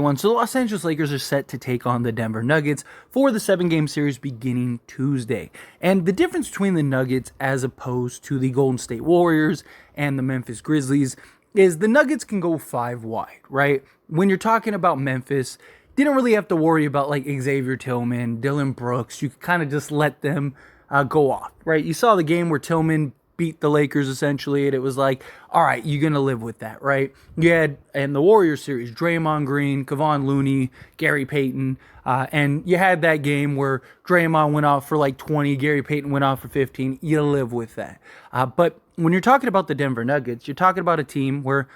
everyone. So the Los Angeles Lakers are set to take on the Denver Nuggets for the 7-game series beginning Tuesday. And the difference between the Nuggets as opposed to the Golden State Warriors and the Memphis Grizzlies is the Nuggets can go 5 wide, right? When you're talking about Memphis, didn't really have to worry about like Xavier Tillman, Dylan Brooks. You could kind of just let them go off, right? You saw the game where Tillman beat the Lakers essentially, and it was like, all right, you're going to live with that, right? You had, in the Warriors series, Draymond Green, Kevon Looney, Gary Payton, and you had that game where Draymond went off for like 20, Gary Payton went off for 15. You live with that. But when you're talking about the Denver Nuggets, you're talking about a team where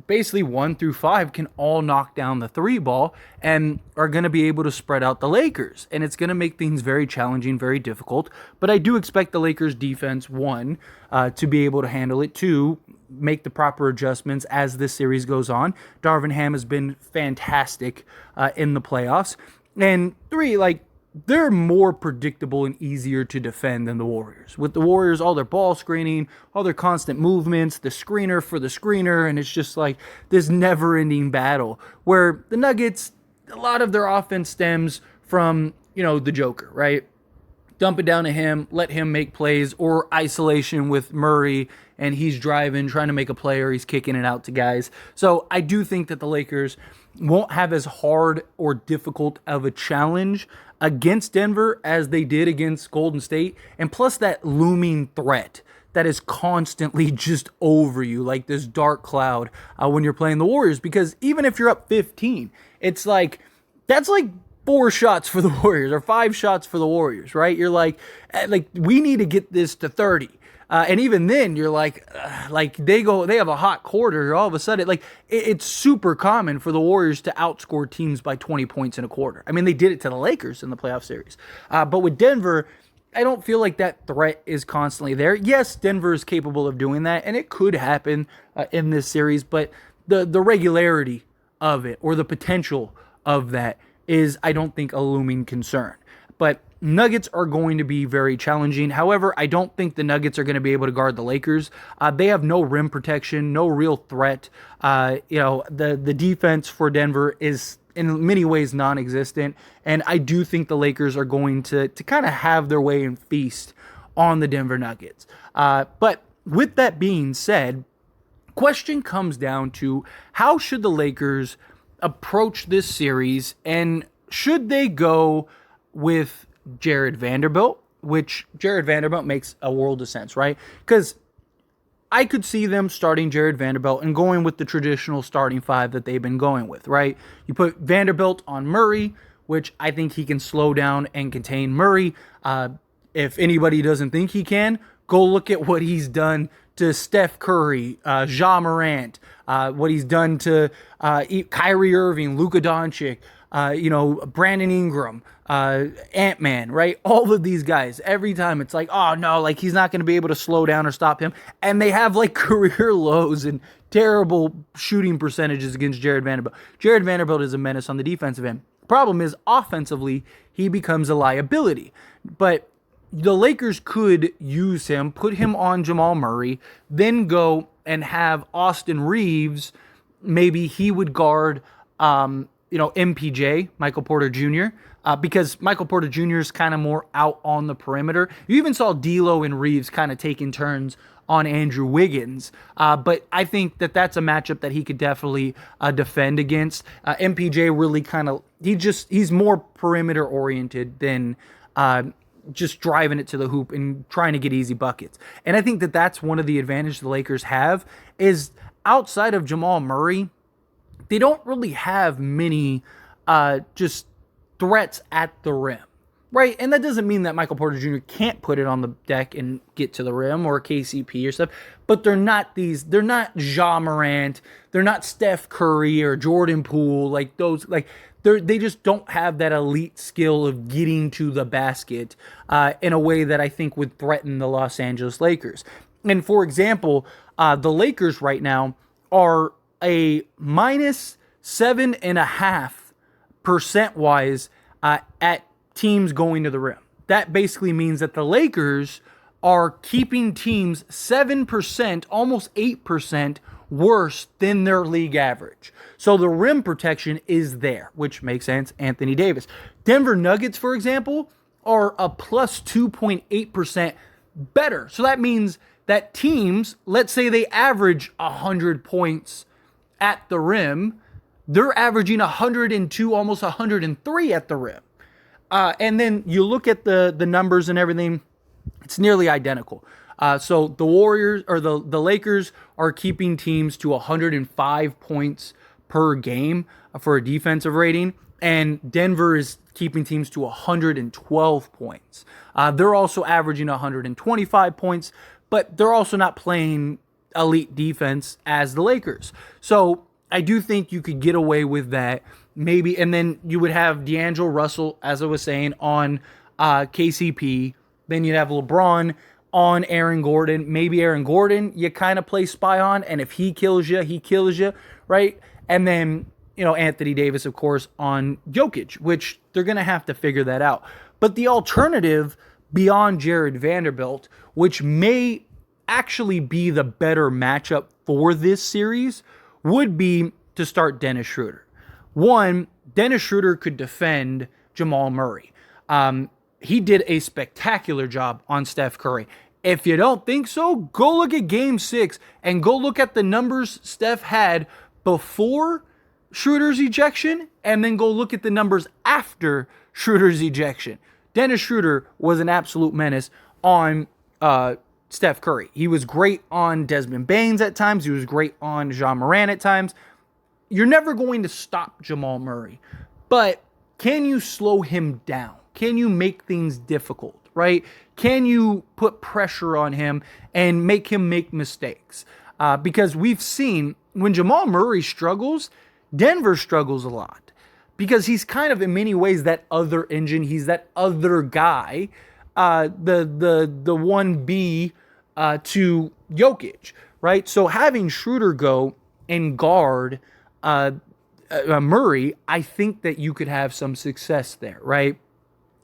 basically 1 through 5 can all knock down the 3 ball and are going to be able to spread out the Lakers. And it's going to make things very challenging, very difficult. But I do expect the Lakers defense, 1, to be able to handle it, 2, make the proper adjustments as this series goes on. Darvin Ham has been fantastic in the playoffs. And 3, they're more predictable and easier to defend than the Warriors. With the Warriors, all their ball screening, all their constant movements, the screener for the screener, and it's just like this never-ending battle. Where the Nuggets, a lot of their offense stems from, the Joker, right? Dump it down to him, let him make plays, or isolation with Murray, and he's driving, trying to make a play, or he's kicking it out to guys. So I do think that the Lakers won't have as hard or difficult of a challenge against Denver as they did against Golden State. And plus that looming threat that is constantly just over you, like this dark cloud when you're playing the Warriors. Because even if you're up 15, it's like, that's like 4 shots for the Warriors or 5 shots for the Warriors, right? You're like we need to get this to 30. And even then, you're like they have a hot quarter. All of a sudden, it's super common for the Warriors to outscore teams by 20 points in a quarter. I mean, they did it to the Lakers in the playoff series. But with Denver, I don't feel like that threat is constantly there. Yes, Denver is capable of doing that, and it could happen in this series. But the regularity of it, or the potential of that, is, I don't think, a looming concern. But Nuggets are going to be very challenging. However, I don't think the Nuggets are going to be able to guard the Lakers. They have no rim protection, no real threat. The defense for Denver is in many ways non-existent. And I do think the Lakers are going to kind of have their way and feast on the Denver Nuggets. But with that being said, question comes down to, how should the Lakers approach this series, and should they go with Jared Vanderbilt, which Jared Vanderbilt makes a world of sense, right? Because I could see them starting Jared Vanderbilt and going with the traditional starting 5 that they've been going with, right? You put Vanderbilt on Murray, which I think he can slow down and contain Murray. If anybody doesn't think he can, go look at what he's done to Steph Curry, Ja Morant, what he's done to Kyrie Irving, Luka Doncic, Brandon Ingram, Ant-Man, right? All of these guys, every time it's like, oh no, he's not going to be able to slow down or stop him. And they have career lows and terrible shooting percentages against Jared Vanderbilt. Jared Vanderbilt is a menace on the defensive end. Problem is, offensively, he becomes a liability. But the Lakers could use him, put him on Jamal Murray, then go and have Austin Reeves. Maybe he would guard, MPJ, Michael Porter Jr., because Michael Porter Jr. is kind of more out on the perimeter. You even saw D'Lo and Reeves kind of taking turns on Andrew Wiggins. But I think that that's a matchup that he could definitely defend against. MPJ really he's more perimeter oriented than just driving it to the hoop and trying to get easy buckets. And I think that that's one of the advantages the Lakers have, is outside of Jamal Murray, they don't really have many just threats at the rim, right? And that doesn't mean that Michael Porter Jr. can't put it on the deck and get to the rim, or KCP or stuff, but they're not Ja Morant, they're not Steph Curry or Jordan Poole, they just don't have that elite skill of getting to the basket in a way that I think would threaten the Los Angeles Lakers. And for example, the Lakers right now are a minus 7.5% wise at teams going to the rim. That basically means that the Lakers are keeping teams 7%, almost 8% worse than their league average. So the rim protection is there, which makes sense. Anthony Davis. Denver Nuggets, for example, are a plus 2.8% better. So that means that teams, let's say they average 100 points at the rim, they're averaging 102, almost 103 at the rim. And then you look at the numbers and everything, it's nearly identical. So the Warriors or the Lakers are keeping teams to 105 points per game for a defensive rating, and Denver is keeping teams to 112 points. They're also averaging 125 points, but they're also not playing elite defense as the Lakers. So I do think you could get away with that maybe, and then you would have D'Angelo Russell, as I was saying, on KCP. Then you'd have LeBron on Aaron Gordon. Maybe Aaron Gordon you kind of play spy on, and if he kills you, right? And then, Anthony Davis, of course, on Jokic, which they're going to have to figure that out. But the alternative beyond Jared Vanderbilt, which may actually be the better matchup for this series, would be to start Dennis Schroder. One, Dennis Schroder could defend Jamal Murray. He did a spectacular job on Steph Curry. If you don't think so, go look at Game 6 and go look at the numbers Steph had before Schroeder's ejection, and then go look at the numbers after Schroeder's ejection. Dennis Schroder was an absolute menace on Steph Curry. He was great on Desmond Baines at times. He was great on Ja Morant at times. You're never going to stop Jamal Murray, but can you slow him down? Can you make things difficult, right? Can you put pressure on him and make him make mistakes? Because we've seen when Jamal Murray struggles, Denver struggles a lot because he's kind of in many ways that other engine. He's that other guy, the 1B to Jokic, right? So having Schroeder go and guard Murray, I think that you could have some success there, right?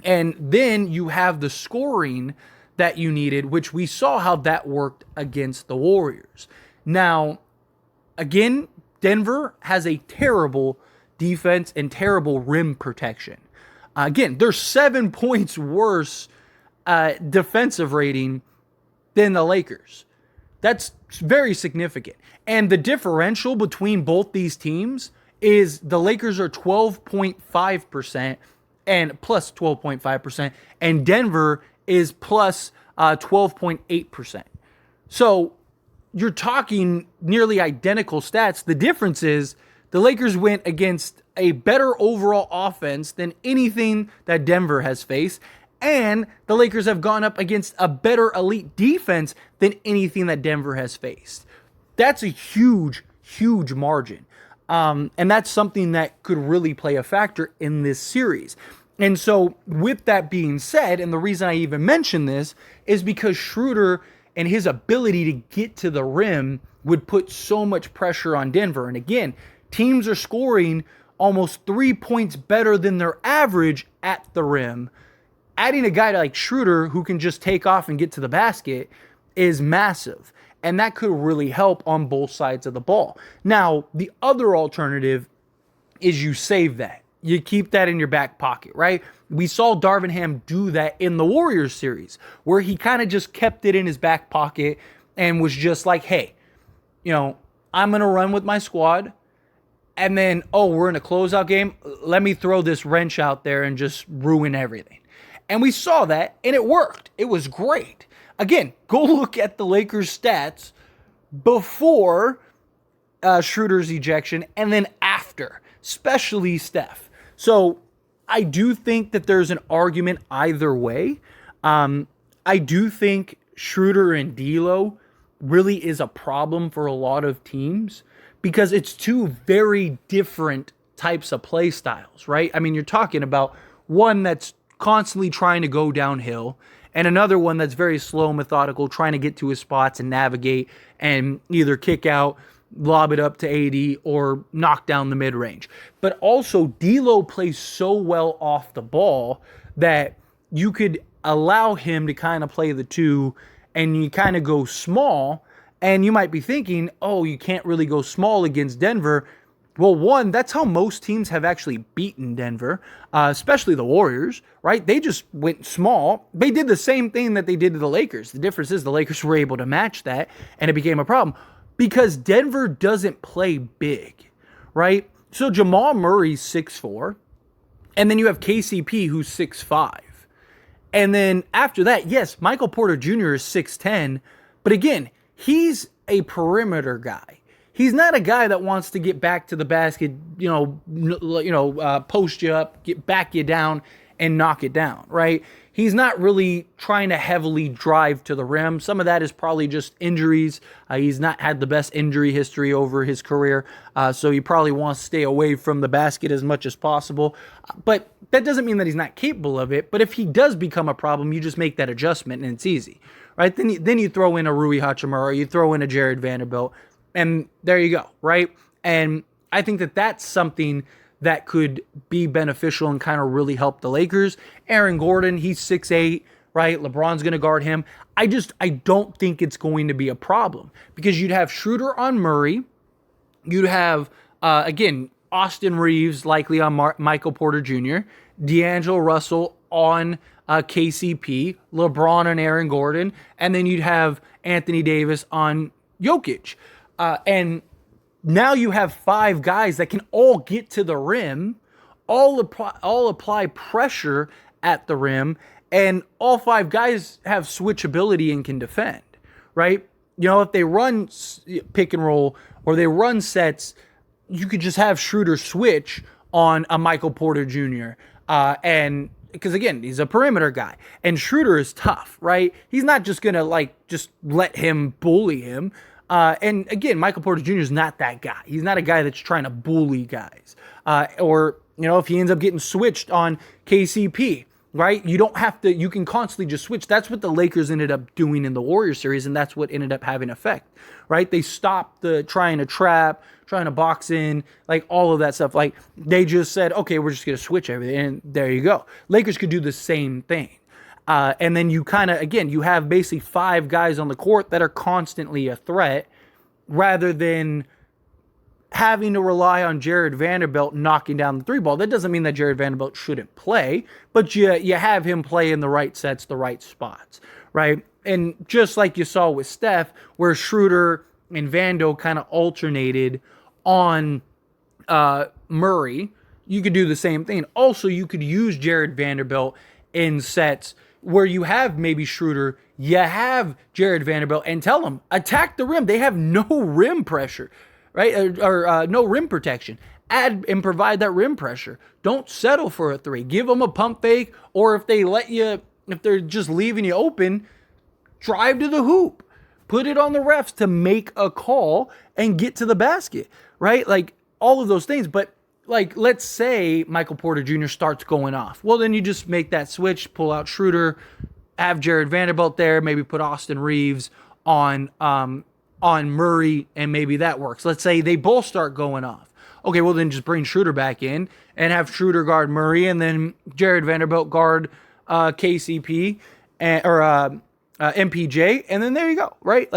And then you have the scoring that you needed, which we saw how that worked against the Warriors. Now, again, Denver has a terrible defense and terrible rim protection. Again, they're 7 points worse defensive rating than the Lakers. That's very significant. And the differential between both these teams is the Lakers are 12.5% and plus 12.5%, and Denver is plus 12.8%. So you're talking nearly identical stats. The difference is the Lakers went against a better overall offense than anything that Denver has faced, and the Lakers have gone up against a better elite defense than anything that Denver has faced. That's a huge, huge margin. And that's something that could really play a factor in this series. And so with that being said, and the reason I even mention this is because Schroeder and his ability to get to the rim would put so much pressure on Denver. And again, teams are scoring almost 3 points better than their average at the rim. Adding a guy like Schroeder who can just take off and get to the basket is massive. And that could really help on both sides of the ball. Now, the other alternative is you save that. You keep that in your back pocket, right? We saw Darvin Ham do that in the Warriors series, where he kind of just kept it in his back pocket and was just like, hey, I'm going to run with my squad. And then, we're in a closeout game. Let me throw this wrench out there and just ruin everything. And we saw that, and it worked. It was great. Again, go look at the Lakers' stats before Schroeder's ejection and then after, especially Steph. So I do think that there's an argument either way. I do think Schroeder and D'Lo really is a problem for a lot of teams because it's two very different types of play styles, right? I mean, you're talking about one that's constantly trying to go downhill and another one that's very slow, methodical, trying to get to his spots and navigate and either kick out, lob it up to AD, or knock down the mid-range. But also, D'Lo plays so well off the ball that you could allow him to kind of play the two, and you kind of go small, And you might be thinking, oh, you can't really go small against Denver. Well, one, that's how most teams have actually beaten Denver, especially the Warriors, right? They just went small. They did the same thing that they did to the Lakers. The difference is the Lakers were able to match that, and it became a problem because Denver doesn't play big, right? So Jamal Murray's 6'4", and then you have KCP who's 6'5". And then after that, yes, Michael Porter Jr. is 6'10", but again, he's a perimeter guy. He's not a guy that wants to get back to the basket, post you up, back you down, and knock it down, right? He's not really trying to heavily drive to the rim. Some of that is probably just injuries. He's not had the best injury history over his career, so he probably wants to stay away from the basket as much as possible. But that doesn't mean that he's not capable of it. But if he does become a problem, you just make that adjustment, and it's easy, right? Then you throw in a Rui Hachimura, you throw in a Jared Vanderbilt, and there you go, right? And I think that that's something that could be beneficial and kind of really help the Lakers. Aaron Gordon, he's 6'8", right? LeBron's going to guard him. I don't think it's going to be a problem because you'd have Schroder on Murray. You'd have, again, Austin Reeves likely on Michael Porter Jr., D'Angelo Russell on KCP, LeBron and Aaron Gordon, and then you'd have Anthony Davis on Jokic. And now you have 5 guys that can all get to the rim, all apply pressure at the rim, and all 5 guys have switchability and can defend, right? If they run pick and roll or they run sets, you could just have Schroder switch on a Michael Porter Jr. And because again, he's a perimeter guy, and Schroder is tough, right? He's not just gonna just let him bully him. And again, Michael Porter Jr. is not that guy. He's not a guy that's trying to bully guys. Or if he ends up getting switched on KCP, right? You don't have to, you can constantly just switch. That's what the Lakers ended up doing in the Warriors series, and that's what ended up having effect, right? They stopped the trying to trap, trying to box in, all of that stuff. They just said, okay, we're just going to switch everything, and there you go. Lakers could do the same thing. And then you you have basically 5 guys on the court that are constantly a threat rather than having to rely on Jared Vanderbilt knocking down the 3 ball. That doesn't mean that Jared Vanderbilt shouldn't play, but you have him play in the right sets, the right spots, right? And just like you saw with Steph, where Schroder and Vando kind of alternated on Murray, you could do the same thing. Also, you could use Jared Vanderbilt in sets where you have maybe Schroder, you have Jared Vanderbilt, and tell them, attack the rim. They have no rim pressure, right? Or no rim protection. Add and provide that rim pressure. Don't settle for a 3. Give them a pump fake, or if they're just leaving you open, drive to the hoop. Put it on the refs to make a call and get to the basket, right? All of those things. But let's say Michael Porter Jr. starts going off. Well, then you just make that switch, pull out Schroder, have Jared Vanderbilt there, maybe put Austin Reeves on Murray, and maybe that works. Let's say they both start going off. Okay, well, then just bring Schroder back in and have Schroder guard Murray, and then Jared Vanderbilt guard KCP or MPJ, and then there you go, right?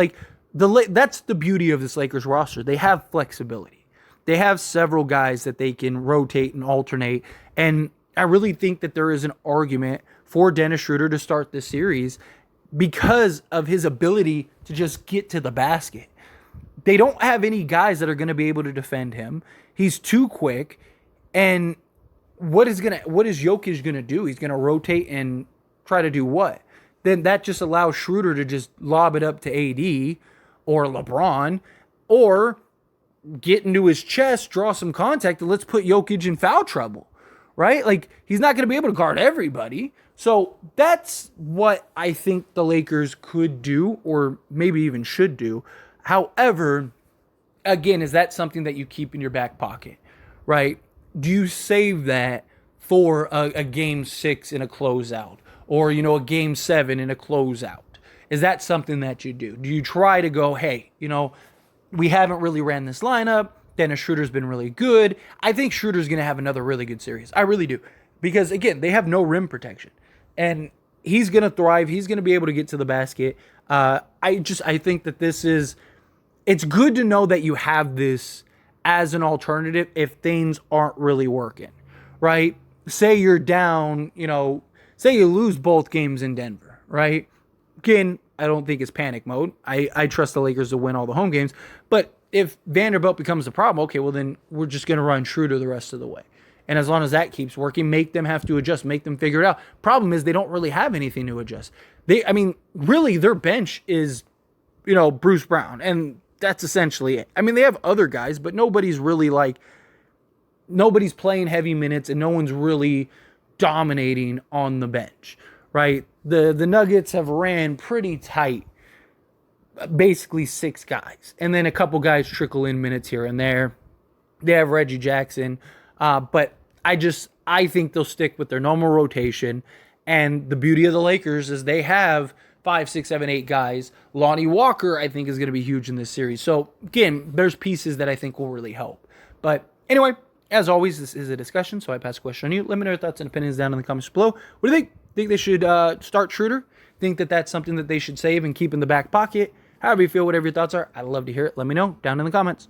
That's the beauty of this Lakers roster. They have flexibility. They have several guys that they can rotate and alternate. And I really think that there is an argument for Dennis Schroder to start this series because of his ability to just get to the basket. They don't have any guys that are going to be able to defend him. He's too quick. And what is Jokic going to do? He's going to rotate and try to do what? Then that just allows Schroder to just lob it up to AD or LeBron, or get into his chest, draw some contact, and let's put Jokic in foul trouble, right? He's not going to be able to guard everybody. So that's what I think the Lakers could do, or maybe even should do. However, again, is that something that you keep in your back pocket, right? Do you save that for a game 6 in a closeout, or, a game 7 in a closeout? Is that something that you do? Do you try to go, hey, we haven't really ran this lineup. Dennis Schroder's been really good. I think Schroder's going to have another really good series. I really do. Because, again, they have no rim protection. And he's going to thrive. He's going to be able to get to the basket. I think that this is it's good to know that you have this as an alternative if things aren't really working, right? Say you're down, say you lose both games in Denver, right? Again, I don't think it's panic mode. I trust the Lakers to win all the home games. But if Vanderbilt becomes the problem, okay, well, then we're just going to run Schroder the rest of the way. And as long as that keeps working, make them have to adjust, make them figure it out. Problem is they don't really have anything to adjust. Really, their bench is, Bruce Brown. And that's essentially it. They have other guys, but nobody's playing heavy minutes and no one's really dominating on the bench, right? The Nuggets have ran pretty tight, basically 6 guys. And then a couple guys trickle in minutes here and there. They have Reggie Jackson. But I think they'll stick with their normal rotation. And the beauty of the Lakers is they have 5, 6, 7, 8 guys. Lonnie Walker, I think, is going to be huge in this series. So, again, there's pieces that I think will really help. But anyway, as always, this is a discussion, so I pass the question on you. Let me know your thoughts and opinions down in the comments below. What do you think? Think they should start Schroder? Think that that's something that they should save and keep in the back pocket? However you feel, whatever your thoughts are, I'd love to hear it. Let me know down in the comments.